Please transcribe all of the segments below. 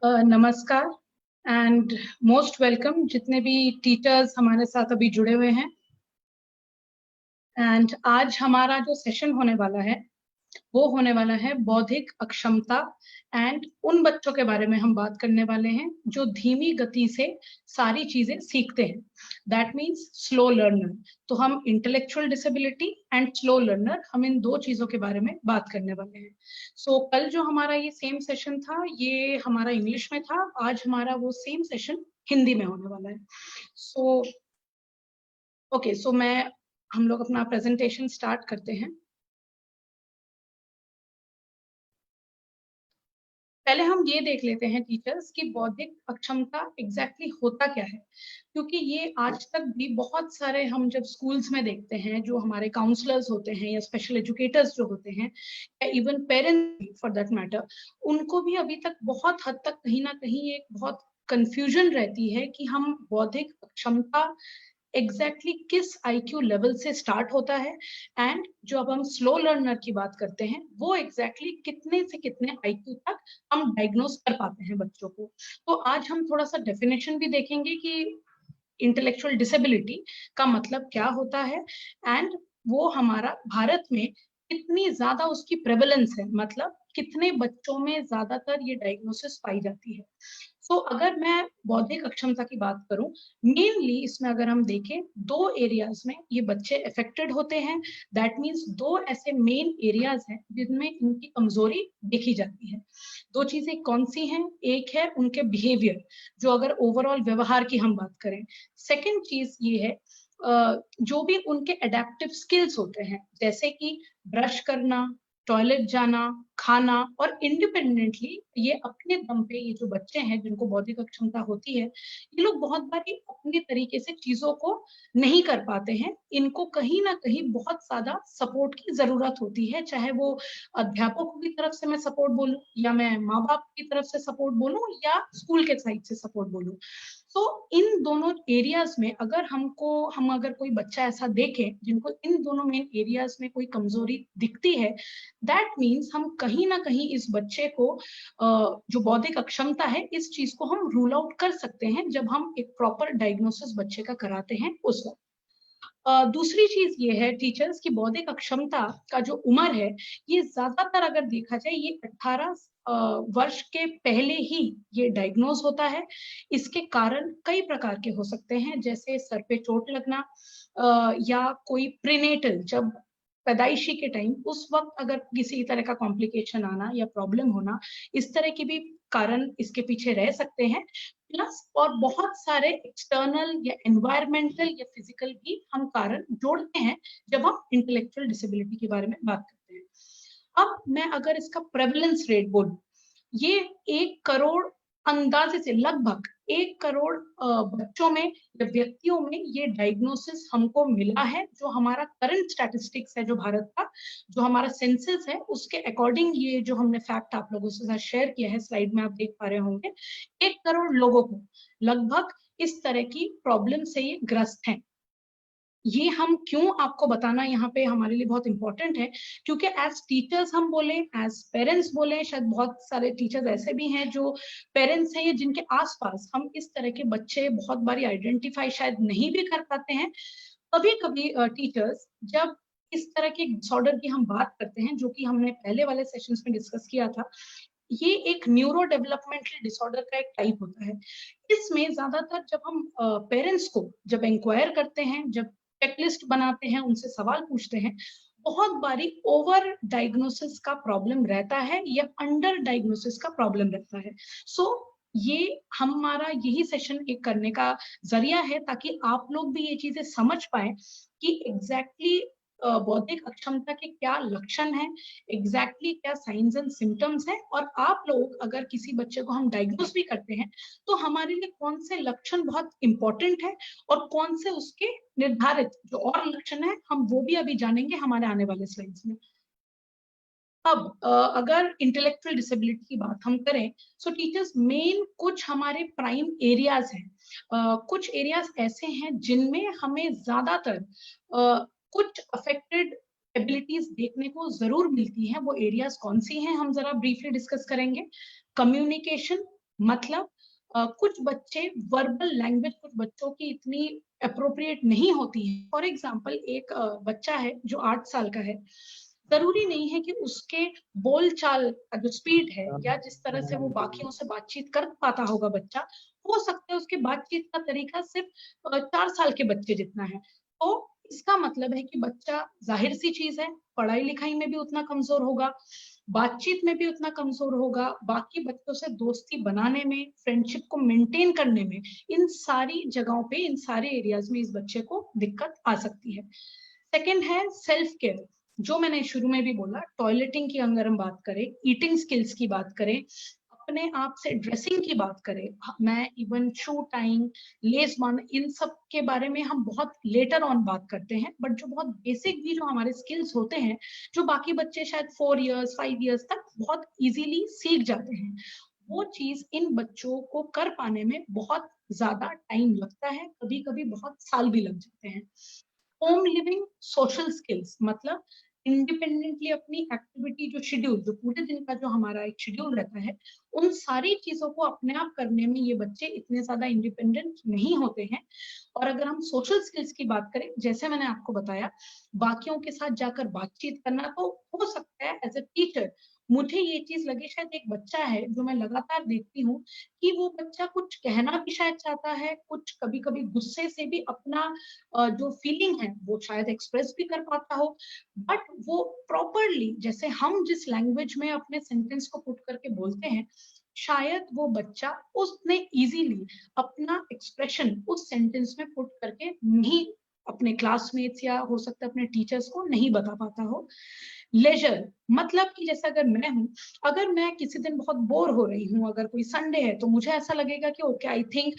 नमस्कार and most welcome जितने भी टीचर्स हमारे साथ अभी जुड़े हुए हैं। एंड आज हमारा जो सेशन होने वाला है वो होने वाला है बौद्धिक अक्षमता। एंड उन बच्चों के बारे में हम बात करने वाले हैं जो धीमी गति से सारी चीजें सीखते हैं। That means slow learner. तो हम intellectual disability and slow learner, हम इन दो चीजों के बारे में बात करने वाले हैं। सो कल जो हमारा ये सेम सेशन था ये हमारा इंग्लिश में था, आज हमारा वो सेम सेशन हिंदी में होने वाला है। सो ओके, सो हम लोग अपना प्रेजेंटेशन स्टार्ट करते हैं। पहले हम ये देख लेते हैं टीचर्स कि बौद्धिक अक्षमता एग्जैक्टली होता क्या है, क्योंकि ये आज तक भी बहुत सारे हम जब स्कूल्स में देखते हैं, जो हमारे काउंसलर्स होते हैं या स्पेशल एजुकेटर्स जो होते हैं या even parents for that matter, उनको भी अभी तक बहुत हद तक कहीं ना कहीं एक बहुत कंफ्यूजन रहती है कि हम बौद्धिक अक्षमता एग्जैक्टली किस आईक्यू लेवल से स्टार्ट होता है, एंड जो अब हम स्लो लर्नर की बात करते हैं वो एग्जैक्टली कितने से कितने आईक्यू तक हम डायग्नोस कर पाते हैं बच्चों को। तो आज हम थोड़ा सा डेफिनेशन भी देखेंगे कि इंटेलेक्चुअल डिसेबिलिटी का मतलब क्या होता है, एंड वो हमारा भारत में कितनी ज्यादा उसकी प्रेवलेंस है, मतलब कितने बच्चों में ज्यादातर ये डायग्नोसिस पाई जाती है। सो अगर मैं बौद्धिक अक्षमता की बात करूं, मेनली इसमें अगर हम देखें दो एरियाज में ये बच्चे अफेक्टेड होते हैं। दैट मीन्स दो ऐसे मेन एरियाज हैं जिनमें इनकी कमजोरी देखी जाती है। दो चीजें कौन सी हैं? एक है उनके बिहेवियर, जो अगर ओवरऑल व्यवहार की हम बात करें। सेकंड चीज ये है जो भी उनके एडेप्टिव स्किल्स होते हैं, जैसे कि ब्रश करना, टॉयलेट जाना, खाना, और इंडिपेंडेंटली ये अपने दम पे ये जो बच्चे हैं जिनको बौद्धिक अक्षमता होती है, ये लोग बहुत बार अपने तरीके से चीजों को नहीं कर पाते हैं। इनको कहीं ना कहीं बहुत ज्यादा सपोर्ट की जरूरत होती है, चाहे वो अध्यापकों की तरफ से मैं सपोर्ट बोलूं या मैं माँ बाप की तरफ से सपोर्ट बोलूं या स्कूल के साइड से सपोर्ट बोलूं। तो इन दोनों एरियाज में अगर हम अगर कोई बच्चा ऐसा देखें जिनको इन दोनों मेन एरियाज में कोई कमजोरी दिखती है, दैट मीन्स हम कहीं ना कहीं इस बच्चे को जो बौद्धिक अक्षमता है इस चीज को हम रूल आउट कर सकते हैं जब हम एक प्रॉपर डायग्नोसिस बच्चे का कराते हैं उस वक्त। दूसरी चीज ये है टीचर्स की बौद्धिक अक्षमता का जो उम्र है, ये ज्यादातर अगर देखा जाए ये 18 वर्ष के पहले ही ये डायग्नोज होता है। इसके कारण कई प्रकार के हो सकते हैं, जैसे सर पे चोट लगना, या कोई प्रीनेटल, जब पैदाइशी के टाइम उस वक्त अगर किसी तरह का कॉम्प्लिकेशन आना या प्रॉब्लम होना, इस तरह के भी कारण इसके पीछे रह सकते हैं। प्लस और बहुत सारे एक्सटर्नल या एनवायरमेंटल या फिजिकल भी हम कारण जोड़ते हैं जब हम इंटेलेक्चुअल डिसेबिलिटी के बारे में बात करते हैं। अब मैं अगर इसका प्रेवलेंस रेट बोलूं, ये 1 करोड़, अंदाजे से लगभग 1 करोड़ बच्चों में या व्यक्तियों में ये डायग्नोसिस हमको मिला है। जो हमारा करंट स्टैटिस्टिक्स है, जो भारत का जो हमारा सेंसस है, उसके अकॉर्डिंग ये जो हमने फैक्ट आप लोगों से साथ शेयर किया है, स्लाइड में आप देख पा रहे होंगे, 1 करोड़ लोगों को लगभग इस तरह की प्रॉब्लम से ये ग्रस्त हैं। ये हम क्यों आपको बताना यहाँ पे हमारे लिए बहुत इंपॉर्टेंट है, क्योंकि एज टीचर्स हम बोले, एज पेरेंट्स बोले, शायद बहुत सारे टीचर्स ऐसे भी हैं जो पेरेंट्स हैं या जिनके आसपास हम इस तरह के बच्चे बहुत बारी आइडेंटिफाई शायद नहीं भी कर पाते हैं। कभी कभी टीचर्स जब इस तरह के डिसऑर्डर की हम बात करते हैं, जो कि हमने पहले वाले सेशंस में डिस्कस किया था, ये एक न्यूरो डेवलपमेंटल डिसऑर्डर का एक टाइप होता है। इसमें ज्यादातर जब हम पेरेंट्स को जब इंक्वायर करते हैं, जब चेकलिस्ट बनाते हैं, उनसे सवाल पूछते हैं, बहुत बारी ओवर डायग्नोसिस का प्रॉब्लम रहता है या अंडर डायग्नोसिस का प्रॉब्लम रहता है। सो ये हमारा यही सेशन एक करने का जरिया है ताकि आप लोग भी ये चीजें समझ पाए कि एग्जैक्टली बौद्धिक अक्षमता के क्या लक्षण हैं, एग्जैक्टली क्या साइंस एंड सिम्टम्स हैं, और आप लोग अगर किसी बच्चे को हम डायग्नोस भी करते हैं तो हमारे लिए कौन से लक्षण बहुत इंपॉर्टेंट है और कौन से उसके निर्धारित जो और लक्षण है, हम वो भी अभी जानेंगे हमारे आने वाले स्लाइड्स में। अब अगर इंटेलेक्चुअल डिसेबिलिटी की बात हम करें, सो टीचर्स मेन कुछ हमारे प्राइम एरियाज हैं। कुछ एरियाज ऐसे हैं जिनमें हमें ज्यादातर कुछ अफेक्टेड एबिलिटीज देखने को जरूर मिलती हैं। वो एरियाज कौन सी हैं हम जरा ब्रीफली डिस्कस करेंगे। कम्युनिकेशन, मतलब कुछ बच्चे वर्बल लैंग्वेज कुछ बच्चों की इतनी अप्रोप्रिएट नहीं होती है। फॉर एग्जाम्पल एक बच्चा है जो 8 साल का है, जरूरी नहीं है कि उसके बोल चाल का जो स्पीड है या जिस तरह से वो बाकियों से बातचीत कर पाता होगा बच्चा, हो सकता है उसके बातचीत का तरीका सिर्फ 4 साल के बच्चे जितना है। तो इसका मतलब है कि बच्चा, जाहिर सी चीज है, पढ़ाई लिखाई में भी उतना कमजोर होगा, बातचीत में भी उतना कमजोर होगा, बाकी बच्चों से दोस्ती बनाने में, फ्रेंडशिप को मेंटेन करने में, इन सारी जगहों पे, इन सारे एरियाज में इस बच्चे को दिक्कत आ सकती है। सेकेंड है सेल्फ केयर, जो मैंने शुरू में भी बोला, टॉयलेटिंग की अगर हम बात करें, ईटिंग स्किल्स की बात करें, अपने आप से ड्रेसिंग की बात करें, मैं इवन शू टाइंग, लेस बांध, इन सब के बारे में हम बहुत लेटर ऑन बात करते हैं, बट जो बहुत बेसिक भी जो हमारे स्किल्स होते हैं, जो बाकी बच्चे शायद 4 इयर्स 5 इयर्स तक बहुत इजीली सीख जाते हैं, वो चीज इन बच्चों को कर पाने में बहुत ज्यादा टाइम लगता है, कभी कभी बहुत साल भी लग जाते हैं। होम लिविंग, सोशल स्किल्स, मतलब इंडिपेंडेंटली अपनी एक्टिविटी, जो शेड्यूल, जो पूरे दिन का जो हमारा एक शेड्यूल रहता है, उन सारी चीजों को अपने आप करने में ये बच्चे इतने ज्यादा इंडिपेंडेंट नहीं होते हैं। और अगर हम सोशल स्किल्स की बात करें, जैसे मैंने आपको बताया, बाकियों के साथ जाकर बातचीत करना, तो हो सकता है एज ए टीचर मुझे ये चीज लगी, शायद एक बच्चा है जो मैं लगातार देखती हूँ कि वो बच्चा कुछ कहना भी शायद चाहता है, कुछ कभी कभी गुस्से से भी अपना जो फीलिंग है वो शायद एक्सप्रेस भी कर पाता हो, बट वो प्रॉपरली, जैसे हम जिस लैंग्वेज में अपने सेंटेंस को पुट करके बोलते हैं, शायद वो बच्चा उसने इजीली अपना एक्सप्रेशन उस सेंटेंस में पुट करके नहीं, अपने क्लासमेट्स या हो सकता है अपने टीचर्स को नहीं बता पाता हो। लेजर, मतलब कि जैसे अगर मैं हूँ, अगर मैं किसी दिन बहुत बोर हो रही हूँ, अगर कोई संडे है, तो मुझे ऐसा लगेगा कि ओके, आई थिंक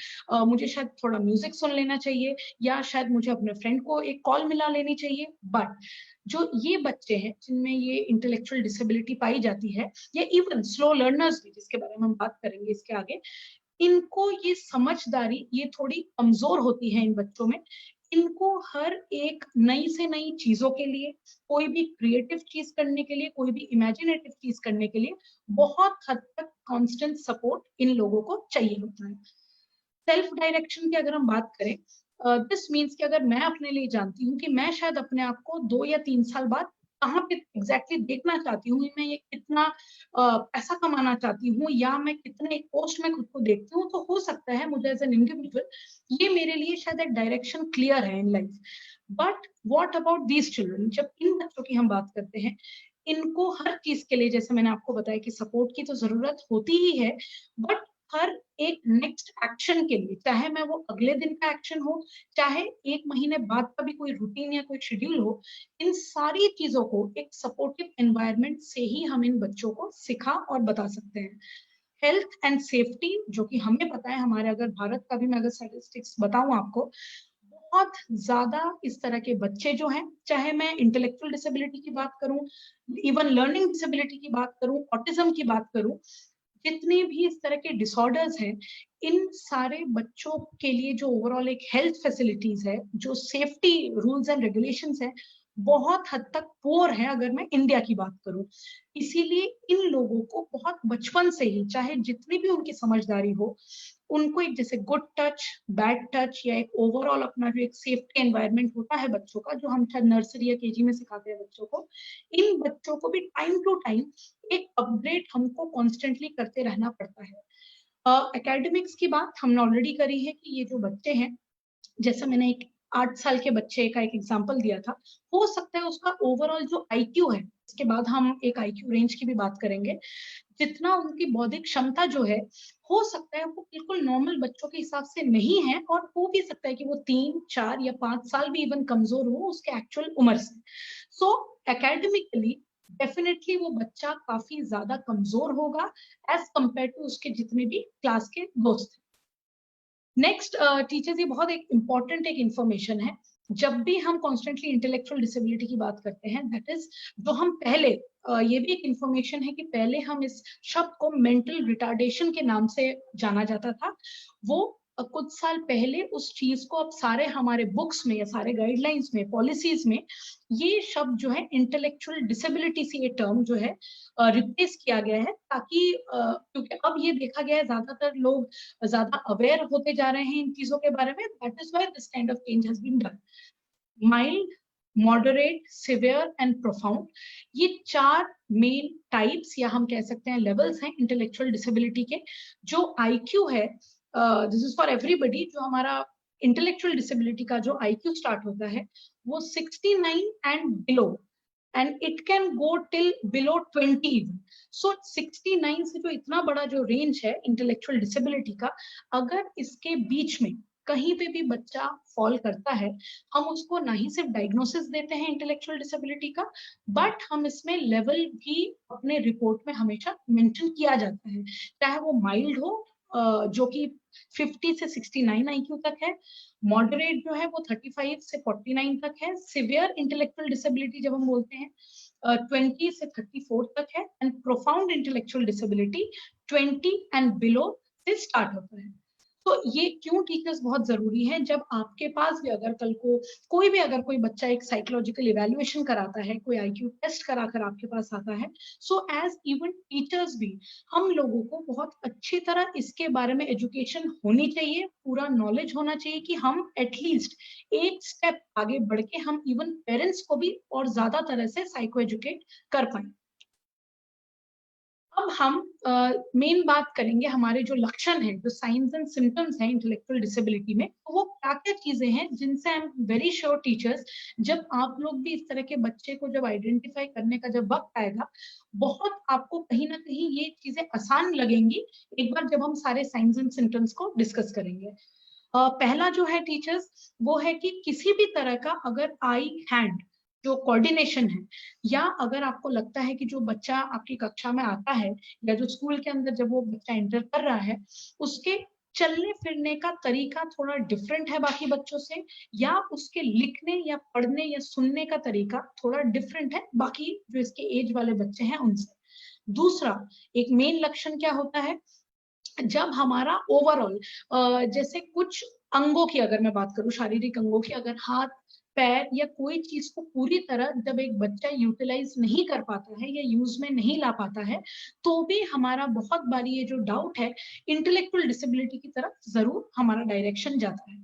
मुझे शायद थोड़ा म्यूजिक सुन लेना चाहिए, या शायद मुझे अपने फ्रेंड को एक कॉल मिला लेनी चाहिए। बट जो ये बच्चे हैं जिनमें ये इंटेलेक्चुअल डिसेबिलिटी पाई जाती है, या इवन स्लो लर्नर्स भी, जिसके बारे में हम बात करेंगे इसके आगे, इनको ये समझदारी ये थोड़ी कमजोर होती है इन बच्चों में। इनको हर एक नई से नई चीजों के लिए, कोई भी क्रिएटिव चीज करने के लिए, कोई भी इमेजिनेटिव चीज करने के लिए बहुत हद तक कांस्टेंट सपोर्ट इन लोगों को चाहिए होता है। सेल्फ डायरेक्शन की अगर हम बात करें, दिस मीन्स कि अगर मैं अपने लिए जानती हूँ कि मैं शायद अपने आप को 2 या 3 साल बाद कहाँ पे एग्जैक्टली देखना चाहती हूँ, मैं ये कितना पैसा कमाना चाहती हूँ, या मैं कितने पोस्ट में खुद को देखती हूँ, तो हो सकता है मुझे एज एन इंडिविजुअल ये मेरे लिए शायद एक डायरेक्शन क्लियर है in life. But what about these children, जब इन बच्चों की हम बात करते हैं, इनको हर चीज के लिए, जैसे मैंने आपको बताया कि सपोर्ट की तो जरूरत होती ही है, बट हर एक नेक्स्ट एक्शन के लिए, चाहे मैं वो अगले दिन का एक्शन हो, चाहे 1 महीने बाद का भी कोई रूटीन या कोई शेड्यूल हो, इन सारी चीजों को एक सपोर्टिव एनवायरनमेंट से ही हम इन बच्चों को सिखा और बता सकते हैं। हेल्थ एंड सेफ्टी, जो कि हमें पता है, हमारे अगर भारत का भी मैं अगर स्टैटिस्टिक्स बताऊं आपको, बहुत ज्यादा इस तरह के बच्चे जो हैं, चाहे मैं इंटेलेक्चुअल डिसेबिलिटी की बात करूं, इवन लर्निंग डिसेबिलिटी की बात करूं, ऑटिज्म की बात करूं, जितने भी इस तरह के डिसऑर्डर्स हैं, इन सारे बच्चों के लिए जो ओवरऑल एक हेल्थ फैसिलिटीज है, जो सेफ्टी रूल्स एंड रेगुलेशंस है, बहुत हद तक पुअर है अगर मैं इंडिया की बात करूं। इसीलिए इन लोगों को बहुत बचपन से ही, चाहे जितनी भी उनकी समझदारी हो, उनको एक जैसे गुड टच, बैड टच, या एक ओवरऑल अपना जो एक सेफ्टी एनवायरनमेंट होता है बच्चों का, जो हम शायद नर्सरी या केजी में सिखाते हैं बच्चों को, इन बच्चों को भी टाइम टू टाइम एक अपग्रेड हमको कॉन्स्टेंटली करते रहना पड़ता है। एकेडमिक्स की बात हमने ऑलरेडी करी है कि ये जो बच्चे हैं, जैसे मैंने एक 8 साल के बच्चे का एक एग्जांपल दिया था, हो सकता है उसका ओवरऑल जो आईक्यू है, इसके बाद हम एक आईक्यू रेंज की भी बात करेंगे, जितना उनकी बौद्धिक क्षमता जो है, हो सकता है वो बिल्कुल नॉर्मल बच्चों के हिसाब से नहीं है, और हो भी सकता है कि वो 3 4 या 5 साल भी इवन कमजोर हो उसके एक्चुअल उम्र से। सो एकेडमिकली डेफिनेटली वो बच्चा काफी ज्यादा कमजोर होगा एज कंपेयर टू उसके जितने भी क्लास के दोस्त। नेक्स्ट टीचर्स, ये बहुत एक इंपॉर्टेंट एक इंफॉर्मेशन है, जब भी हम कॉन्स्टेंटली इंटेलेक्चुअल डिसेबिलिटी की बात करते हैं, दैट इज, जो हम पहले ये भी एक इंफॉर्मेशन है कि पहले हम इस शब्द को मेंटल रिटार्डेशन के नाम से जाना जाता था, वो कुछ साल पहले उस चीज को अब सारे हमारे बुक्स में या सारे गाइडलाइंस में, पॉलिसीज में ये शब्द जो है इंटेलेक्चुअल डिसेबिलिटी से ये टर्म जो है रिप्लेस किया गया है, ताकि क्योंकि अब ये देखा गया है ज्यादातर लोग ज्यादा अवेयर होते जा रहे हैं इन चीजों के बारे में। That is why this kind of change has been done. Mild, moderate, severe and profound, ये 4 मेन टाइप्स या हम कह सकते हैं लेवल्स हैं इंटेलेक्चुअल डिसेबिलिटी के। जो आईक्यू है, दिस इज फॉर एवरीबडी, जो हमारा इंटेलेक्चुअल डिसेबिलिटी का जो आईक्यू स्टार्ट होता है वो 69 and below, and it can go till below 20 even. सो 69 से जो इतना बड़ा जो रेंज है इंटेलेक्चुअल डिसेबिलिटी का, अगर इसके बीच में कहीं पे भी बच्चा फॉल करता है, हम उसको ना ही सिर्फ डायग्नोसिस देते हैं इंटेलेक्चुअल डिसेबिलिटी का, बट हम इसमें लेवल भी अपने रिपोर्ट में हमेशा मेंशन किया जाता है, चाहे वो माइल्ड हो जो कि 50 से 69 आईक्यू तक है, मॉडरेट जो है वो 35 से 49 तक है, सिवियर इंटेलेक्चुअल डिसेबिलिटी जब हम बोलते हैं 20 से 34 तक है, and profound intellectual disability 20 and below से स्टार्ट होता है। तो ये क्यों टीचर्स बहुत जरूरी है, जब आपके पास भी अगर कल को कोई भी अगर कोई बच्चा एक साइकोलॉजिकल इवैल्यूएशन कराता है, कोई आईक्यू टेस्ट कराकर आपके पास आता है, सो एज इवन टीचर्स भी हम लोगों को बहुत अच्छी तरह इसके बारे में एजुकेशन होनी चाहिए, पूरा नॉलेज होना चाहिए कि हम एटलीस्ट एक स्टेप आगे बढ़ के हम इवन पेरेंट्स को भी और ज्यादा तरह से साइको एजुकेट कर पाए। अब हम मेन बात करेंगे हमारे जो लक्षण हैं, जो साइंस एंड सिम्टम्स हैं इंटेलेक्चुअल डिसेबिलिटी में, तो वो क्या क्या चीजें हैं जिनसे I am very sure teachers, जब आप लोग भी इस तरह के बच्चे को जब आइडेंटिफाई करने का जब वक्त आएगा, बहुत आपको कहीं ना कहीं ये चीजें आसान लगेंगी एक बार जब हम सारे साइंस एंड सिम्टम्स को डिस्कस करेंगे। पहला जो है टीचर्स, वो है कि किसी भी तरह का अगर आई हैंड जो कोऑर्डिनेशन है, या अगर आपको लगता है कि जो बच्चा आपकी कक्षा में आता है या जो स्कूल के अंदर जब वो बच्चा एंटर कर रहा है, उसके चलने फिरने का तरीका थोड़ा डिफरेंट है बाकी बच्चों से, या उसके लिखने या पढ़ने या सुनने का तरीका थोड़ा डिफरेंट है बाकी जो इसके एज वाले बच्चे हैं उनसे। दूसरा, एक मेन लक्षण क्या होता है, जब हमारा ओवरऑल जैसे कुछ अंगों की अगर मैं बात करूं, शारीरिक अंगों की, अगर हाथ पैर या कोई चीज को पूरी तरह जब एक बच्चा यूटिलाइज नहीं कर पाता है या यूज में नहीं ला पाता है, तो भी हमारा बहुत बारी ये जो डाउट है इंटेलेक्चुअल डिसेबिलिटी की तरफ जरूर हमारा डायरेक्शन जाता है।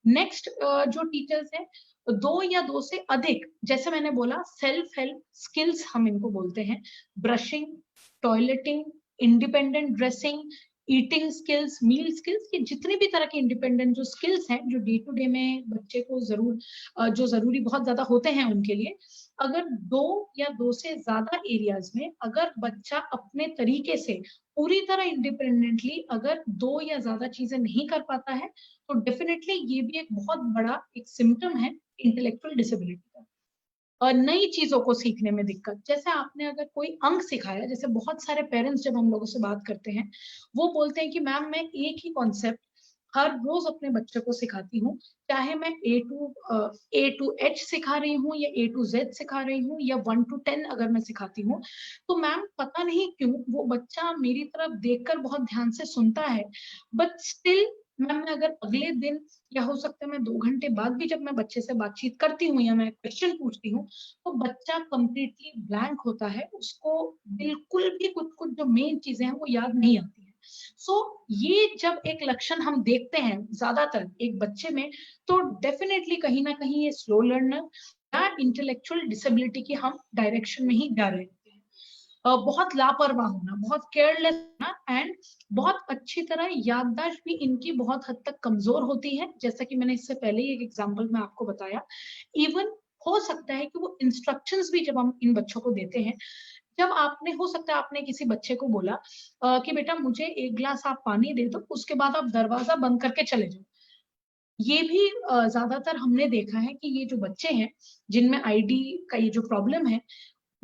नेक्स्ट जो टीचर्स है, 2 या 2 से अधिक, जैसे मैंने बोला सेल्फ हेल्प स्किल्स हम इनको बोलते हैं, brushing, toileting, independent dressing, eating skills, meal skills, ये जितनी भी तरह के इंडिपेंडेंट जो स्किल्स हैं जो डे टू डे में बच्चे को जरूर जो जरूरी बहुत ज्यादा होते हैं उनके लिए, अगर 2 या 2 से ज्यादा एरियाज में अगर बच्चा अपने तरीके से पूरी तरह इंडिपेंडेंटली अगर 2 या ज्यादा चीजें नहीं कर पाता है, तो डेफिनेटली ये भी एक बहुत बड़ा एक सिम्टम है इंटेलेक्चुअल डिसेबिलिटी का। और नई चीजों को सीखने में दिक्कत, जैसे आपने अगर कोई अंक सिखाया, जैसे बहुत सारे पेरेंट्स जब हम लोगों से बात करते हैं वो बोलते हैं कि मैम मैं एक ही कॉन्सेप्ट हर रोज अपने बच्चे को सिखाती हूँ, चाहे मैं A to H सिखा रही हूँ या A to Z सिखा रही हूँ या 1 to 10 अगर मैं सिखाती हूँ, तो मैम पता नहीं क्यों वो बच्चा मेरी तरफ देखकर बहुत ध्यान से सुनता है, बट स्टिल मैम मैं अगर अगले दिन या हो सकता है मैं 2 घंटे बाद भी जब मैं बच्चे से बातचीत करती हूँ या मैं क्वेश्चन पूछती हूँ, तो बच्चा कंप्लीटली ब्लैंक होता है, उसको बिल्कुल भी कुछ कुछ जो मेन चीजें हैं वो याद नहीं आती है। सो ये जब एक लक्षण हम देखते हैं ज्यादातर एक बच्चे में, तो डेफिनेटली कहीं ना कहीं ये स्लो लर्नर या इंटेलेक्चुअल डिसेबिलिटी की हम डायरेक्शन में ही जा रहे हैं। बहुत लापरवाह होना, बहुत केयरलेस होना, एंड बहुत अच्छी तरह याददाश्त भी इनकी बहुत हद तक कमजोर होती है, जैसा कि मैंने इससे पहले ही एक एग्जांपल में आपको बताया। इवन हो सकता है कि वो इंस्ट्रक्शंस भी जब हम इन बच्चों को देते हैं, जब आपने हो सकता है आपने किसी बच्चे को बोला कि बेटा मुझे 1 गिलास आप पानी दे दो, उसके बाद आप दरवाजा बंद करके चले जाओ। ये भी ज्यादातर हमने देखा है कि ये जो बच्चे हैं जिनमें आईडी का ये जो प्रॉब्लम है,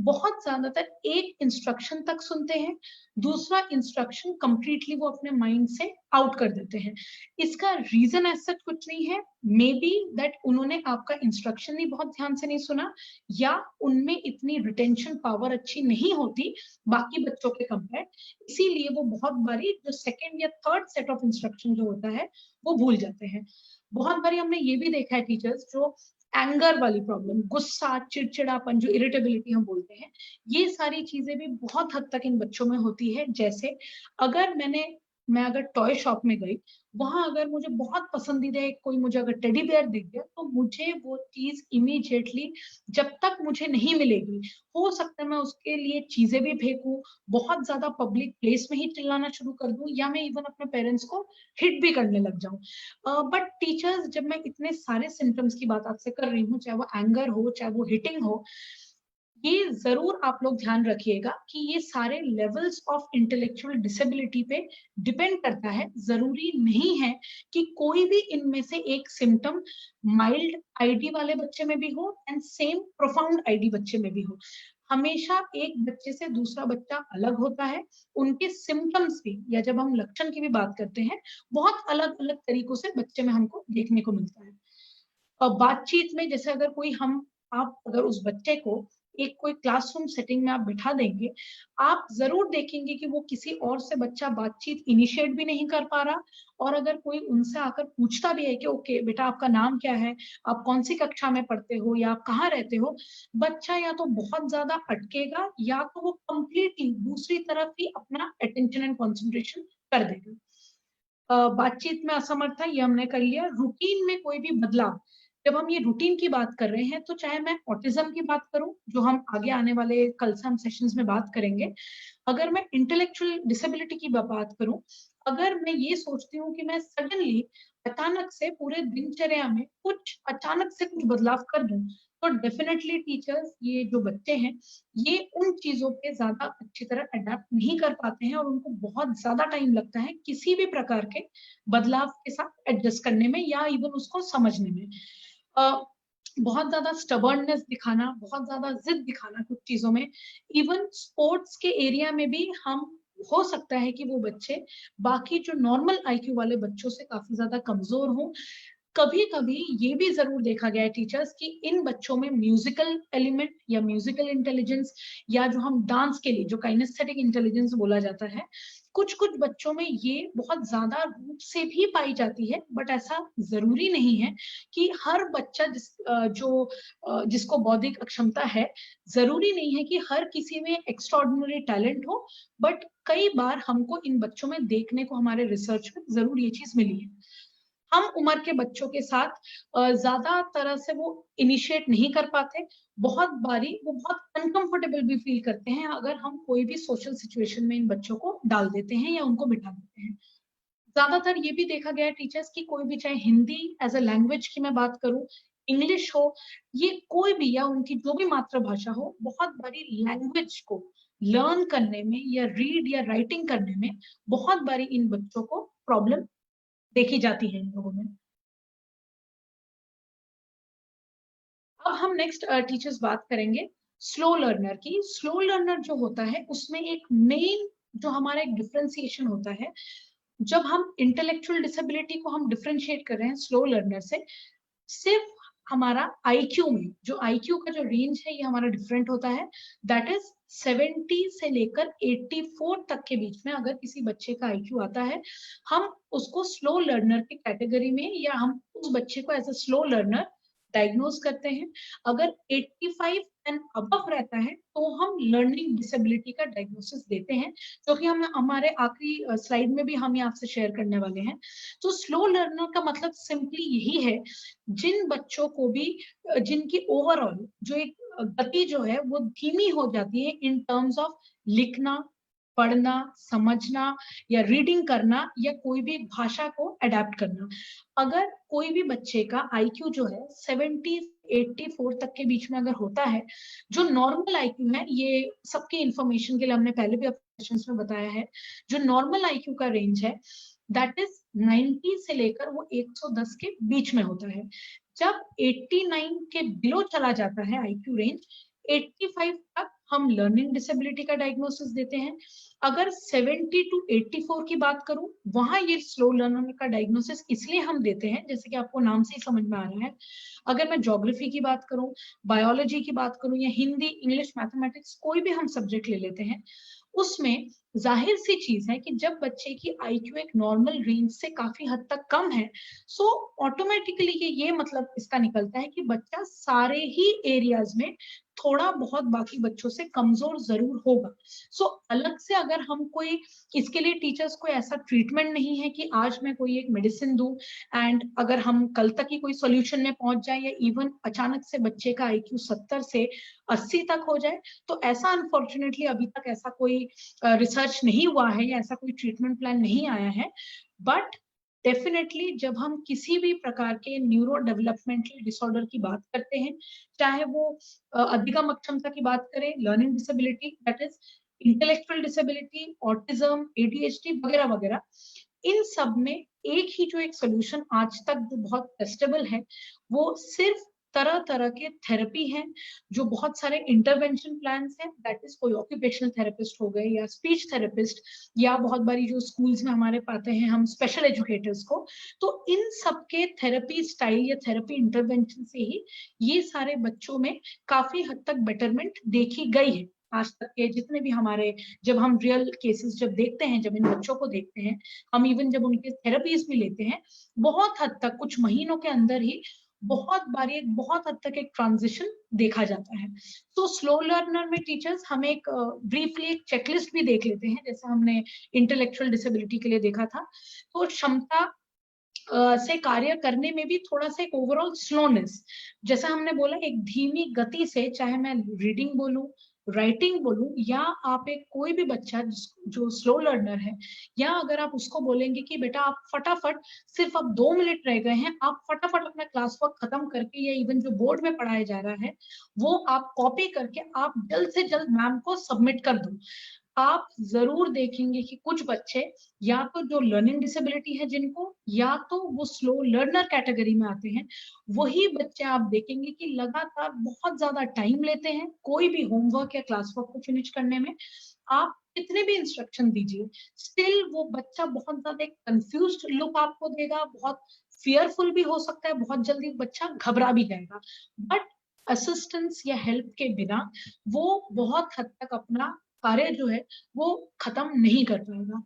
बहुत ज्यादातर एक इंस्ट्रक्शन तक सुनते हैं, दूसरा इंस्ट्रक्शन कंप्लीटली वो अपने माइंड से आउट कर देते हैं। इसका रीजन ऐसा कुछ नहीं है, मे बी दैट उन्होंने आपका इंस्ट्रक्शन ही बहुत ध्यान से नहीं सुना, या उनमें इतनी रिटेंशन पावर अच्छी नहीं होती बाकी बच्चों के कंपेयर, इसीलिए वो बहुत बारी जो सेकेंड या थर्ड सेट ऑफ इंस्ट्रक्शन जो होता है वो भूल जाते हैं। बहुत बारी हमने ये भी देखा है टीचर्स, जो एंगर वाली प्रॉब्लम, गुस्सा, चिड़चिड़ापन, जो इरिटेबिलिटी हम बोलते हैं, ये सारी चीजें भी बहुत हद तक इन बच्चों में होती है। जैसे अगर मैं अगर टॉय शॉप में गई, वहां अगर मुझे बहुत पसंदीदा एक कोई मुझे अगर टेडी बेयर दिख गया, तो मुझे वो चीज इमीडिएटली जब तक मुझे नहीं मिलेगी, हो सकता है मैं उसके लिए चीजें भी फेंकूं, बहुत ज्यादा पब्लिक प्लेस में ही चिल्लाना शुरू कर दूं, या मैं इवन अपने पेरेंट्स को हिट भी करने लग जाऊं। बट टीचर्स, जब मैं इतने सारे सिम्टम्स की बात आपसे कर रही हूँ, चाहे वो एंगर हो, चाहे वो हिटिंग हो, ये जरूर आप लोग ध्यान रखिएगा कि ये सारे लेवल्स ऑफ इंटेलेक्चुअल डिसेबिलिटी पे डिपेंड करता है। जरूरी नहीं है कि कोई भी इनमें से एक सिम्टम माइल्ड आईडी वाले बच्चे में भी हो एंड सेम प्रोफाउंड आईडी बच्चे में भी हो। हमेशा एक बच्चे से दूसरा बच्चा अलग होता है, उनके सिम्टम्स भी, या जब हम लक्षण की भी बात करते हैं, बहुत अलग अलग तरीकों से बच्चे में हमको देखने को मिलता है। और बातचीत में, जैसे अगर कोई हम आप अगर उस बच्चे को एक कोई क्लासरूम सेटिंग में आप बिठा देंगे, आप जरूर देखेंगे कि वो किसी और से बच्चा बातचीत इनिशिएट भी नहीं कर पा रहा, और अगर कोई उनसे आकर पूछता भी है कि ओके बेटा आपका नाम क्या है, आप कौन सी कक्षा में पढ़ते हो, या आप कहाँ रहते हो, बच्चा या तो बहुत ज्यादा अटकेगा, या तो वो कंप्लीटली दूसरी तरफ ही अपना अटेंशन एंड कॉन्सेंट्रेशन कर देगा। बातचीत में असमर्थता, ये हमने कर लिया। रूटीन में कोई भी बदलाव, जब हम ये रूटीन की बात कर रहे हैं, तो चाहे मैं ऑटिज्म की बात करूं, जो हम आगे आने वाले कल से हम सेशंस में बात करेंगे, अगर मैं इंटेलेक्चुअल डिसेबिलिटी की बात करूं, अगर मैं ये सोचती हूँ कि मैं सडनली अचानक से पूरे दिनचर्या में कुछ अचानक से कुछ बदलाव कर दूं, तो डेफिनेटली टीचर्स, ये जो बच्चे हैं, ये उन चीजों पे ज्यादा अच्छी तरह अडेप्ट नहीं कर पाते हैं, और उनको बहुत ज्यादा टाइम लगता है किसी भी प्रकार के बदलाव के साथ एडजस्ट करने में, या इवन उसको समझने में। अ, बहुत ज्यादा स्टबर्ननेस दिखाना, बहुत ज्यादा जिद दिखाना कुछ चीजों में, इवन स्पोर्ट्स के एरिया में भी हम, हो सकता है कि वो बच्चे बाकी जो नॉर्मल आईक्यू वाले बच्चों से काफी ज्यादा कमजोर हों। कभी कभी ये भी जरूर देखा गया है टीचर्स कि इन बच्चों में म्यूजिकल एलिमेंट या म्यूजिकल इंटेलिजेंस, या जो हम डांस के लिए जो काइनेस्थेटिक इंटेलिजेंस बोला जाता है, कुछ कुछ बच्चों में ये बहुत ज्यादा रूप से भी पाई जाती है। बट ऐसा जरूरी नहीं है कि हर बच्चा जिसको बौद्धिक अक्षमता है, जरूरी नहीं है कि हर किसी में एक्स्ट्राऑर्डिनरी टैलेंट हो। बट कई बार हमको इन बच्चों में देखने को हमारे रिसर्च में जरूर ये चीज मिली है। हम उम्र के बच्चों के साथ ज्यादा तरह से वो इनिशिएट नहीं कर पाते, बहुत बारी वो बहुत अनकंफर्टेबल भी फील करते हैं अगर हम कोई भी सोशल सिचुएशन में इन बच्चों को डाल देते हैं या उनको बिठा देते हैं। ज्यादातर ये भी देखा गया है टीचर्स की, कोई भी, चाहे हिंदी एज अ लैंग्वेज की मैं बात करूं, इंग्लिश हो, ये कोई भी, या उनकी जो भी मातृभाषा हो, बहुत बारी लैंग्वेज को लर्न करने में या रीड या राइटिंग करने में बहुत बारी इन बच्चों को प्रॉब्लम देखी जाती है इन लोगों में। अब हम नेक्स्ट टीचर्स बात करेंगे स्लो लर्नर की। स्लो लर्नर जो होता है, उसमें एक मेन जो हमारा एक डिफरेंशिएशन होता है, जब हम इंटेलेक्चुअल डिसेबिलिटी को हम डिफरेंशिएट कर रहे हैं स्लो लर्नर से, सिर्फ हमारा आईक्यू में, जो आईक्यू का जो रेंज है, ये हमारा डिफरेंट होता है। दैट इज 70 से लेकर 84 तक के बीच में अगर किसी बच्चे का आईक्यू आता है, हम उसको स्लो लर्नर की कैटेगरी में, या हम उस बच्चे को as a slow learner diagnose करते हैं। अगर 85 एंड अबव रहता है, तो हम लर्निंग डिसेबिलिटी का डायग्नोसिस देते हैं, जो कि हम हमारे आखिरी स्लाइड में भी हम ये आपसे शेयर करने वाले हैं। तो स्लो लर्नर का मतलब सिंपली यही है, जिन बच्चों को भी जिनकी ओवरऑल जो एक गति जो है वो धीमी हो जाती है इन टर्म्स ऑफ लिखना, पढ़ना, समझना, या रीडिंग करना, या कोई भी भाषा को अडेप्ट करना। अगर कोई भी बच्चे का आईक्यू जो है 70 84 तक के बीच में अगर होता है, जो नॉर्मल आईक्यू है, ये सबके इंफॉर्मेशन के लिए हमने पहले भी अपने सेशंस में बताया है, जो नॉर्मल आईक्यू का रेंज है दैट इज 90 से लेकर वो 110 के बीच में होता है। जब 89 के बिलो चला जाता है आईक्यू रेंज, 85 तक हम लर्निंग डिसेबिलिटी का डायग्नोसिस देते हैं। अगर 70 टू 84 की बात करूं, वहां ये स्लो लर्नर का डायग्नोसिस इसलिए हम देते हैं, जैसे कि आपको नाम से ही समझ में आ रहा है, अगर मैं ज्योग्राफी की बात करूं, बायोलॉजी की बात करूं, या हिंदी, इंग्लिश, मैथमेटिक्स, कोई भी हम सब्जेक्ट ले लेते हैं, उसमें जाहिर सी चीज है कि जब बच्चे की आईक्यू एक नॉर्मल रेंज से काफी हद तक कम है, सो ऑटोमेटिकली ये मतलब इसका निकलता है कि बच्चा सारे ही एरियाज में थोड़ा बहुत बाकी बच्चों से कमजोर जरूर होगा। सो अलग से अगर हम कोई, इसके लिए टीचर्स को ऐसा ट्रीटमेंट नहीं है कि आज मैं कोई एक मेडिसिन दूं एंड अगर हम कल तक ही कोई सोल्यूशन में पहुंच जाए, या इवन अचानक से बच्चे का आईक्यू 70 से 80 तक हो जाए, तो ऐसा अनफॉर्चुनेटली अभी तक ऐसा कोई रिसर्च नहीं हुआ है या ऐसा कोई ट्रीटमेंट प्लान नहीं आया है। बट डेफिनेटली जब हम किसी भी प्रकार के न्यूरो डेवलपमेंटल डिसऑर्डर की बात करते हैं, चाहे वो अधिगम अक्षमता की बात करें, learning disability, that is intellectual disability, autism, ADHD वगैरह वगैरह, इन सब में एक ही जो एक सोल्यूशन आज तक जो बहुत टेस्टेबल है, वो सिर्फ तरह तरह के थेरेपी हैं, जो बहुत सारे इंटरवेंशन प्लान्स हैं, दैट इज कोई ऑक्यूपेशनल थेरेपिस्ट हो गए या स्पीच थेरेपिस्ट, या बहुत बारी जो स्कूल्स में हमारे पाते हैं हम स्पेशल एजुकेटर्स को, तो इन सब के थेरेपी स्टाइल या थेरेपी इंटरवेंशन से ही ये सारे बच्चों में काफी हद तक बेटरमेंट देखी गई है। आज तक के जितने भी हमारे, जब हम रियल केसेस जब देखते हैं, जब इन बच्चों को देखते हैं, हम इवन जब उनके थेरेपीज भी लेते हैं, बहुत हद तक कुछ महीनों के अंदर ही बहुत बारी एक बहुत हद तक एक ट्रांजिशन देखा जाता है। तो स्लो लर्नर में टीचर्स हम एक ब्रीफली एक चेकलिस्ट भी देख लेते हैं, जैसे हमने इंटेलेक्चुअल डिसेबिलिटी के लिए देखा था। तो क्षमता से कार्य करने में भी थोड़ा सा एक ओवरऑल स्लोनेस, जैसा हमने बोला, एक धीमी गति से, चाहे मैं रीडिंग बोलूं, राइटिंग बोलूं, या आप एक कोई भी बच्चा जो स्लो लर्नर है, या अगर आप उसको बोलेंगे कि बेटा आप फटाफट, सिर्फ अब 2 मिनट रह गए हैं, आप फटाफट अपना क्लास वर्क खत्म करके, या इवन जो बोर्ड में पढ़ाया जा रहा है वो आप कॉपी करके आप जल्द से जल्द मैम को सबमिट कर दो, आप जरूर देखेंगे कि कुछ बच्चे, या तो जो लर्निंग डिसेबिलिटी है जिनको, या तो वो स्लो लर्नर कैटेगरी में आते हैं, वही बच्चे आप देखेंगे कि लगातार बहुत ज्यादा टाइम लेते हैं कोई भी होमवर्क या क्लास वर्क को फिनिश करने में। आप कितने भी इंस्ट्रक्शन दीजिए, स्टिल वो बच्चा बहुत ज्यादा एक कंफ्यूज्ड लुक आपको देगा, बहुत फियरफुल भी हो सकता है, बहुत जल्दी बच्चा घबरा भी जाएगा। बट असिस्टेंस या हेल्प के बिना वो बहुत हद तक अपना कार्य जो है वो खत्म नहीं कर पाएगा।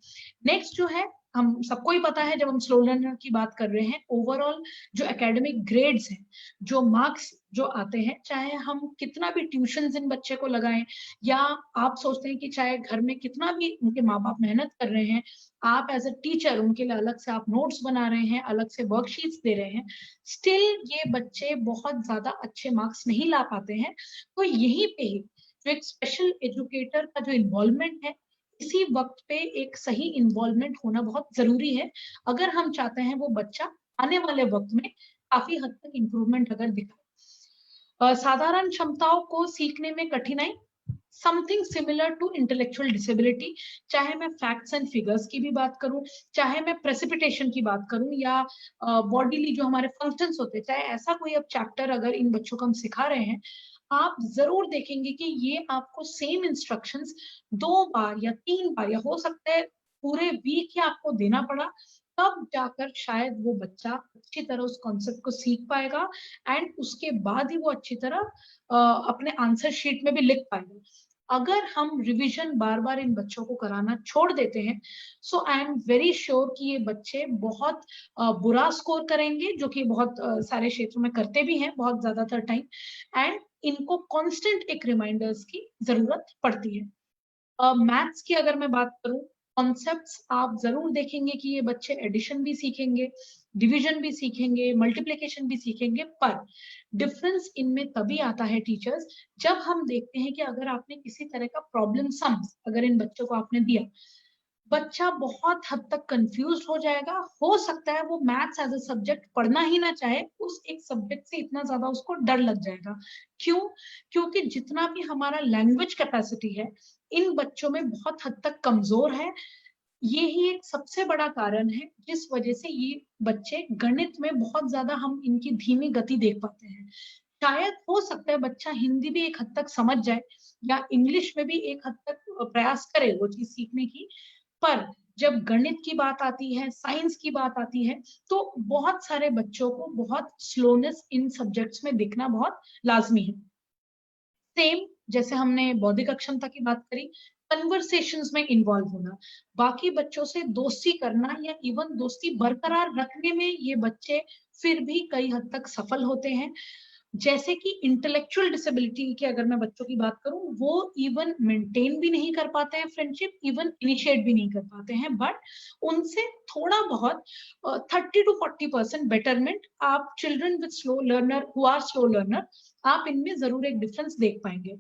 नेक्स्ट जो है, हम सबको ही पता है, जब हम स्लो लर्नर की बात कर रहे हैं, ओवरऑल जो एकेडमिक ग्रेड्स हैं, जो मार्क्स जो आते हैं, चाहे हम कितना भी ट्यूशन इन बच्चे को लगाएं, या आप सोचते हैं कि चाहे घर में कितना भी उनके माँ बाप मेहनत कर रहे हैं, आप एज अ टीचर उनके लिए अलग से आप नोट्स बना रहे हैं, अलग से वर्कशीट्स दे रहे हैं, स्टिल ये बच्चे बहुत ज्यादा अच्छे मार्क्स नहीं ला पाते हैं। तो यहीं पे ही जो एक स्पेशल एजुकेटर का जो इन्वॉल्वमेंट है, इसी वक्त पे एक सही इन्वॉल्वमेंट होना बहुत जरूरी है, अगर हम चाहते हैं वो बच्चा आने वाले वक्त में काफी हद तक इंप्रूवमेंट अगर दिखाए। साधारण क्षमताओं को सीखने में कठिनाई, something similar to intellectual disability, चाहे मैं फैक्ट्स एंड फिगर्स की भी बात करूं, चाहे मैं प्रेसिपिटेशन की बात करूं, या बॉडीली जो हमारे फंक्शंस होते हैं, चाहे ऐसा कोई अब चैप्टर अगर इन बच्चों को हम सिखा रहे हैं, आप जरूर देखेंगे कि ये आपको सेम इंस्ट्रक्शंस 2 बार या 3 बार, या हो सकता है पूरे वीक ही आपको देना पड़ा, तब जाकर शायद वो बच्चा अच्छी तरह उस कॉन्सेप्ट को सीख पाएगा, एंड उसके बाद ही वो अच्छी तरह अपने आंसर शीट में भी लिख पाएंगे। अगर हम रिवीजन बार बार इन बच्चों को कराना छोड़ देते हैं, सो आई एम वेरी श्योर कि ये बच्चे बहुत बुरा स्कोर करेंगे, जो कि बहुत सारे क्षेत्रों में करते भी हैं बहुत ज्यादातर टाइम, एंड इनको कांस्टेंट एक रिमाइंडर्स की जरूरत पड़ती है। मैथ्स की अगर मैं बात करूं, कॉन्सेप्ट्स आप जरूर देखेंगे कि ये बच्चे एडिशन भी सीखेंगे, डिवीजन भी सीखेंगे, मल्टीप्लिकेशन भी सीखेंगे, पर डिफरेंस इनमें तभी आता है टीचर्स, जब हम देखते हैं कि अगर आपने किसी तरह का प्रॉब्लम सम्स अगर इन बच्चों को आपने दिया, बच्चा बहुत हद तक कंफ्यूज हो जाएगा, हो सकता है वो मैथ्स एज अ सब्जेक्ट पढ़ना ही ना चाहे, उस एक सब्जेक्ट से इतना ज्यादा उसको डर लग जाएगा। क्यों? क्योंकि जितना भी हमारा लैंग्वेज कैपेसिटी है इन बच्चों में बहुत हद तक कमजोर है। ये ही एक सबसे बड़ा कारण है जिस वजह से ये बच्चे गणित में बहुत ज्यादा हम इनकी धीमी गति देख पाते हैं। शायद हो सकता है बच्चा हिंदी भी एक हद तक समझ जाए या इंग्लिश में भी एक हद तक प्रयास करे वो चीज सीखने की, पर जब गणित की बात आती है, साइंस की बात आती है, तो बहुत सारे बच्चों को बहुत स्लोनेस इन सब्जेक्ट्स में दिखना बहुत लाजमी है। सेम जैसे हमने बौद्धिक अक्षमता की बात करी, कन्वर्सेशंस में इन्वॉल्व होना, बाकी बच्चों से दोस्ती करना या इवन दोस्ती बरकरार रखने में ये बच्चे फिर भी कई हद तक सफल होते हैं। जैसे कि इंटेलेक्चुअल डिसेबिलिटी की अगर मैं बच्चों की बात करूं, वो इवन मेंटेन भी नहीं कर पाते हैं फ्रेंडशिप, इवन इनिशिएट भी नहीं कर पाते हैं, बट उनसे थोड़ा बहुत 30 to 40% बेटरमेंट आप children with slow learner who are slow learner, आप इनमें जरूर एक डिफरेंस देख पाएंगे।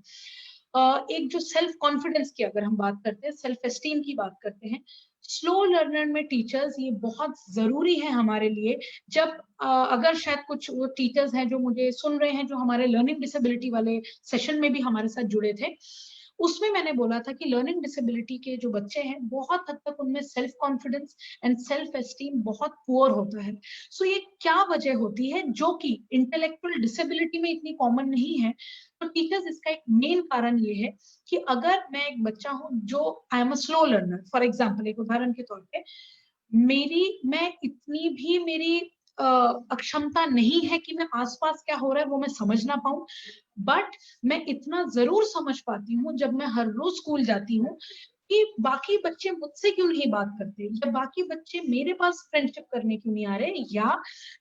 एक जो सेल्फ कॉन्फिडेंस की अगर हम बात करते हैं, सेल्फ एस्टीम की बात करते हैं, स्लो लर्नर में टीचर्स ये बहुत जरूरी है हमारे लिए। जब अगर शायद कुछ वो टीचर्स हैं जो मुझे सुन रहे हैं, जो हमारे लर्निंग डिसेबिलिटी वाले सेशन में भी हमारे साथ जुड़े थे, उसमें मैंने बोला था कि लर्निंग डिसेबिलिटी के जो बच्चे हैं बहुत हद तक उनमें self confidence and self esteem बहुत पुअर होता है। सो ये क्या वजह होती है जो कि इंटेलेक्चुअल डिसेबिलिटी में इतनी कॉमन नहीं है? तो टीचर्स इसका एक मेन कारण ये है कि अगर मैं एक बच्चा हूं जो I am a slow learner, for example एक उदाहरण के तौर पे, मैं इतनी भी मेरी अक्षमता नहीं है कि मैं आसपास क्या हो रहा है वो मैं समझ ना पाऊं, बट मैं इतना जरूर समझ पाती हूँ जब मैं हर रोज स्कूल जाती हूँ कि बाकी बच्चे मुझसे क्यों नहीं बात करते, या बाकी बच्चे मेरे पास फ्रेंडशिप करने क्यों नहीं आ रहे, या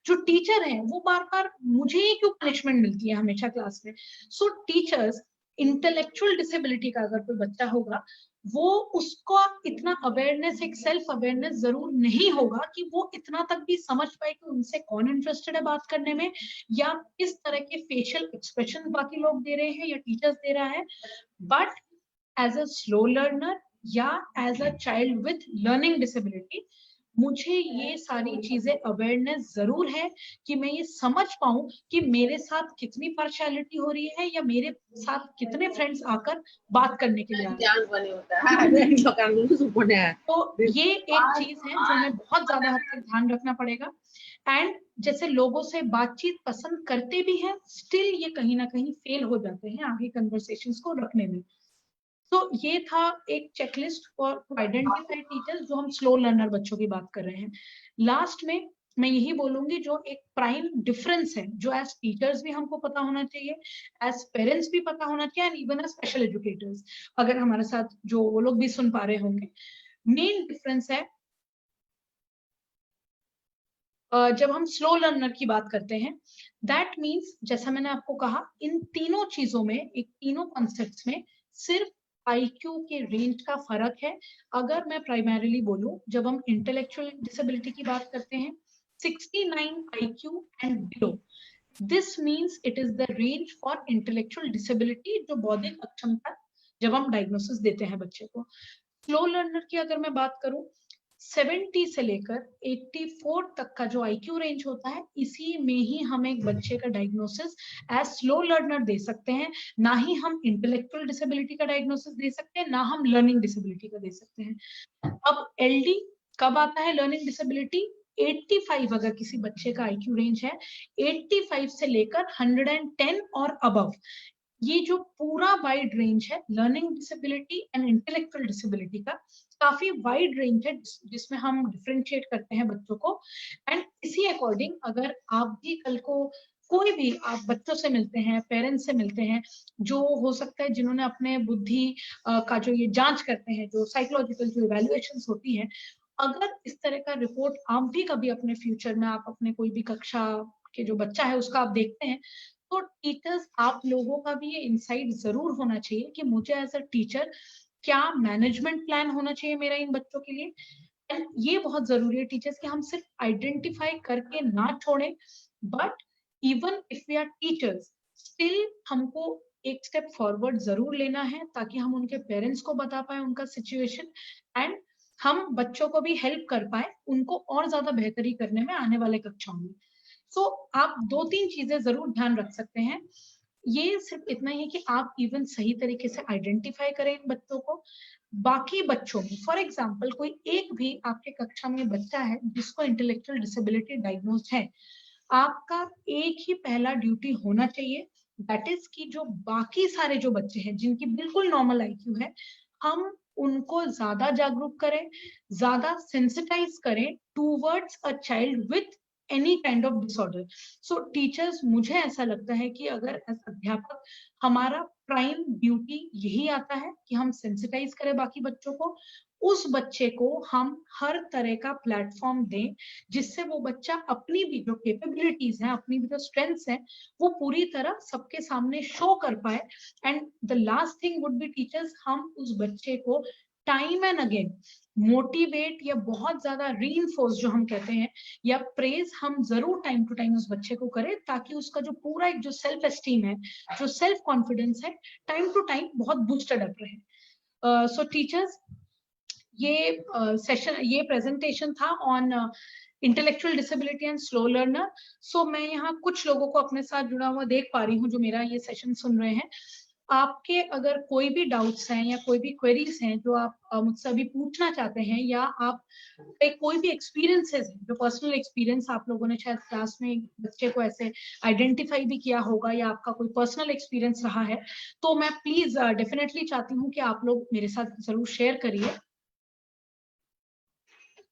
जो टीचर हैं वो बार बार मुझे ही क्यों पनिशमेंट मिलती है हमेशा क्लास में। सो टीचर्स, इंटेलेक्चुअल डिसेबिलिटी का अगर कोई बच्चा होगा, वो उसका इतना अवेयरनेस, एक सेल्फ अवेयरनेस जरूर नहीं होगा कि वो इतना तक भी समझ पाए कि उनसे कौन इंटरेस्टेड है बात करने में, या किस तरह के फेशियल एक्सप्रेशन बाकी लोग दे रहे हैं या टीचर्स दे रहा है। But as a slow learner या as a child with learning disability, मुझे ये सारी चीजें अवेयरनेस जरूर है कि मैं ये समझ पाऊं कि मेरे साथ कितनी पार्शियलिटी हो रही है या मेरे साथ कितने फ्रेंड्स आकर बात करने के लिए आ रहे हैं। तो ये एक चीज है जो हमें बहुत ज्यादा हद तक ध्यान रखना पड़ेगा। एंड जैसे लोगों से बातचीत पसंद करते भी हैं, स्टिल ये कहीं ना कहीं फेल हो जाते हैं आगे कन्वर्सेशंस को रखने में। तो ये था एक checklist for to identify teachers जो हम स्लो लर्नर बच्चों की बात कर रहे हैं। लास्ट में मैं यही बोलूंगी, जो एक प्राइम डिफरेंस है जो एज टीचर्स भी हमको पता होना चाहिए, एज पेरेंट्स भी पता होना चाहिए, and even as special educators अगर हमारे साथ जो वो लोग भी सुन पा रहे होंगे, मेन डिफरेंस है जब हम स्लो लर्नर की बात करते हैं, दैट मीन्स जैसा मैंने आपको कहा, इन तीनों चीजों में, एक तीनों कॉन्सेप्ट्स में सिर्फ आईक्यू के रेंज का फर्क है। अगर मैं प्राइमरीली बोलूं, जब हम इंटेलेक्चुअल डिसेबिलिटी की बात करते हैं, 69 IQ and below, this means it is the range for intellectual disability, जो बौद्धिक अक्षमता जब हम डायग्नोसिस देते हैं बच्चे को। स्लो लर्नर की अगर मैं बात करूं, 70 से लेकर 84 तक का जो आईक्यू रेंज होता है, इसी में ही हम एक बच्चे का डायग्नोसिस एज स्लो लर्नर दे सकते हैं। ना ही हम इंटेलेक्चुअल डिसेबिलिटी का डायग्नोसिस दे सकते हैं, ना हम लर्निंग डिसेबिलिटी का दे सकते हैं। अब एलडी कब आता है? लर्निंग डिसेबिलिटी 85 अगर किसी बच्चे का आईक्यू रेंज है, 85 से लेकर 110 और अबव, ये जो पूरा वाइड रेंज है learning disability and intellectual disability का, काफी वाइड रेंज है जिसमें हम डिफरेंशिएट करते हैं बच्चों को। एंड इसी अकॉर्डिंग अगर आप भी कल को कोई भी आप बच्चों से मिलते हैं, पेरेंट्स से मिलते हैं, जो हो सकता है जिन्होंने अपने बुद्धि का जो ये जांच करते हैं, जो साइकोलॉजिकल जो इवैल्यूएशंस होती है, अगर इस तरह का रिपोर्ट आप भी कभी अपने फ्यूचर में, आप अपने कोई भी कक्षा के जो बच्चा है उसका आप देखते हैं, तो टीचर्स आप लोगों का भी ये इंसाइट जरूर होना चाहिए कि मुझे एज अ टीचर क्या मैनेजमेंट प्लान होना चाहिए मेरा इन बच्चों के लिए। एंड ये बहुत जरूरी है टीचर्स कि हम सिर्फ आइडेंटिफाई करके ना छोड़ें, but even if we are teachers, still हमको एक स्टेप फॉरवर्ड जरूर लेना है ताकि हम उनके पेरेंट्स को बता पाए उनका सिचुएशन, एंड हम बच्चों को भी हेल्प कर पाए उनको और ज्यादा बेहतरी करने में आने वाले कक्षाओं में। सो आप दो तीन चीजें जरूर ध्यान रख सकते हैं। ये सिर्फ इतना ही है कि आप इवन सही तरीके से आइडेंटिफाई करें इन बच्चों को। बाकी बच्चों में, फॉर एग्जाम्पल, कोई एक भी आपके कक्षा में बच्चा है जिसको इंटेलेक्चुअल डिसेबिलिटी डायग्नोज है, आपका एक ही पहला ड्यूटी होना चाहिए, दैट इज कि जो बाकी सारे जो बच्चे हैं जिनकी बिल्कुल नॉर्मल आईक्यू है, हम उनको ज्यादा जागरूक करें, ज्यादा सेंसिटाइज करें towards a child with any kind of disorder. So teachers, मुझे ऐसा लगता है कि अगर एज अध्यापक हमारा प्राइम ड्यूटी यही आता है कि हम सेंसिटाइज करें बाकी बच्चों को, उस बच्चे को हम हर तरह का प्लेटफॉर्म दें जिससे वो बच्चा अपनी भी जो कैपेबिलिटीज हैं, अपनी भी जो स्ट्रेंथ्स हैं, वो पूरी तरह सबके सामने शो कर पाए। And the last thing would be teachers, हम उस बच्चे को टाइम एंड अगेन मोटिवेट या बहुत ज्यादा रीइंफोर्स जो हम कहते हैं या प्रेज हम जरूर टाइम टू टाइम उस बच्चे को करें, ताकि उसका जो पूरा एक जो सेल्फ एस्टीम है, जो सेल्फ कॉन्फिडेंस है, टाइम टू टाइम बहुत बूस्टेड अप रहे। सो टीचर्स, ये सेशन, ये प्रेजेंटेशन था on intellectual disability and slow learner. So मैं यहाँ कुछ लोगों को अपने साथ जुड़ा हुआ देख पा रही हूँ जो मेरा ये सेशन सुन रहे हैं। आपके अगर कोई भी डाउट्स हैं या कोई भी क्वेरीज हैं जो आप मुझसे अभी पूछना चाहते हैं, या आप कोई भी एक्सपीरियंसेस है, जो पर्सनल एक्सपीरियंस आप लोगों ने शायद क्लास में बच्चे को ऐसे आइडेंटिफाई भी किया होगा, या आपका कोई पर्सनल एक्सपीरियंस रहा है, तो मैं प्लीज डेफिनेटली चाहती हूँ कि आप लोग मेरे साथ जरूर शेयर करिए,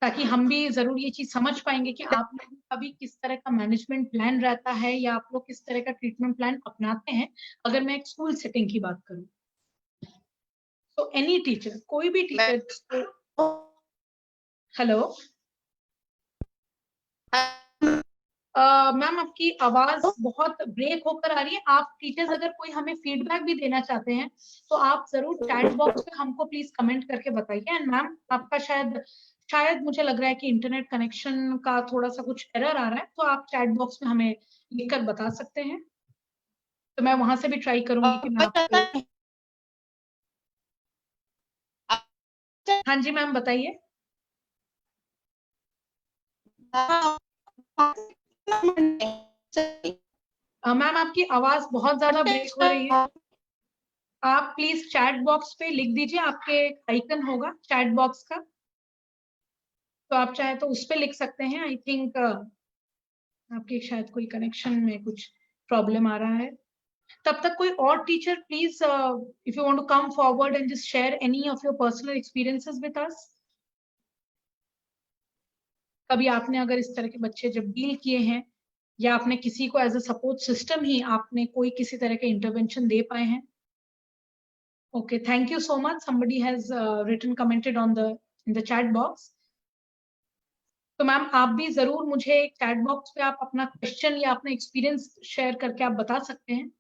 ताकि हम भी जरूर ये चीज समझ पाएंगे कि आप लोगों का भी किस तरह का मैनेजमेंट प्लान रहता है, या आप लोग किस तरह का ट्रीटमेंट प्लान अपनाते हैं, अगर मैं एक स्कूल सेटिंग की बात करूं। तो एनी टीचर, कोई भी टीचर। हेलो मैम, आपकी आवाज बहुत ब्रेक होकर आ रही है। आप टीचर्स अगर कोई हमें फीडबैक भी देना चाहते हैं तो आप जरूर चैट बॉक्स में हमको प्लीज कमेंट करके बताइए। एंड मैम, आपका शायद शायद मुझे लग रहा है कि इंटरनेट कनेक्शन का थोड़ा सा कुछ एरर आ रहा है, तो आप चैट बॉक्स में हमें लिखकर बता सकते हैं, तो मैं वहां से भी ट्राई करूंगी कि मैं आपको। हाँ जी मैम, बताइए। मैम, आपकी आवाज बहुत ज्यादा ब्रेक हो रही है। आप प्लीज चैट बॉक्स पे लिख दीजिए, आपके आइकन होगा चैट बॉक्स का, तो आप चाहे तो उस पे लिख सकते हैं। आई थिंक आपके शायद कोई कनेक्शन में कुछ प्रॉब्लम आ रहा है। तब तक कोई और teacher please, if you want to come forward and just share any of your personal experiences with us. कभी आपने अगर इस तरह के बच्चे जब डील किए हैं, या आपने किसी को एज अ सपोर्ट सिस्टम ही आपने कोई किसी तरह के इंटरवेंशन दे पाए हैं। Okay, thank you so much. somebody has written commented on the in the chat box. तो मैम, आप भी जरूर मुझे चैट बॉक्स पे आप अपना क्वेश्चन या अपना एक्सपीरियंस शेयर करके आप बता सकते हैं।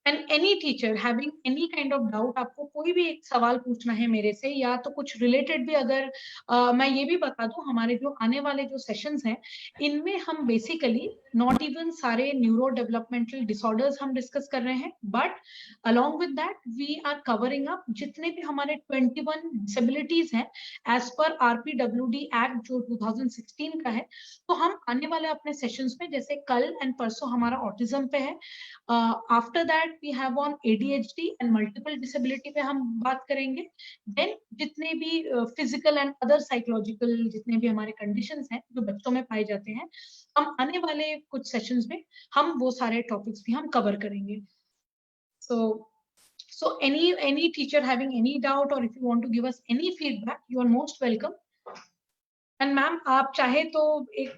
And any teacher having any kind of doubt, आपको कोई भी एक सवाल पूछना है मेरे से, या तो कुछ रिलेटेड भी अगर मैं ये भी बता दूं, हमारे जो आने वाले जो सेशंस हैं, इनमें हम बेसिकली नॉट इवन सारे न्यूरो डेवलपमेंटल डिसऑर्डर्स हम डिस्कस कर रहे हैं, but along with that we are covering up जितने भी हमारे 21 डिसेबिलिटीज हैं एज पर RPWD एक्ट जो 2016 का है। तो हम आने वाले अपने सेशंस में, जैसे कल एंड परसों हमारा ऑटिज्म पे है, after that we have on ADHD and multiple disability पे हम बात करेंगे। देन जितने भी फिजिकल एंड अदर साइकोलॉजिकल जितने भी हमारे कंडीशंस हैं जो बच्चों में पाए जाते हैं, हम आने वाले कुछ सेशंस में हम वो सारे टॉपिक्स भी हम कवर करेंगे। So any teacher having any doubt, or if you want to give us any feedback, you are most welcome. And ma'am, आप चाहे तो एक,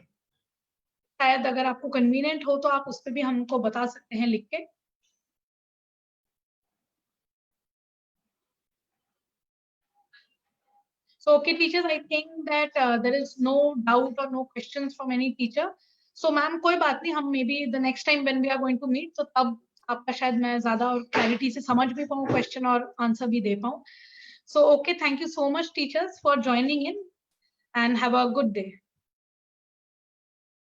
शायद अगर आपको कन्वीनियंट हो तो आप उस पर भी हमको बता सकते हैं लिख के। So, okay, teachers, I think that there is no doubt or no questions from any teacher. So, ma'am, कोई बात नहीं, हम maybe the next time when we are going to meet, तो तब आपका शायद मैं ज्यादा और क्लैरिटी से समझ भी पाऊँ क्वेश्चन और आंसर भी दे पाऊँ। So, okay, thank you so much, teachers, for joining in, and have a good day.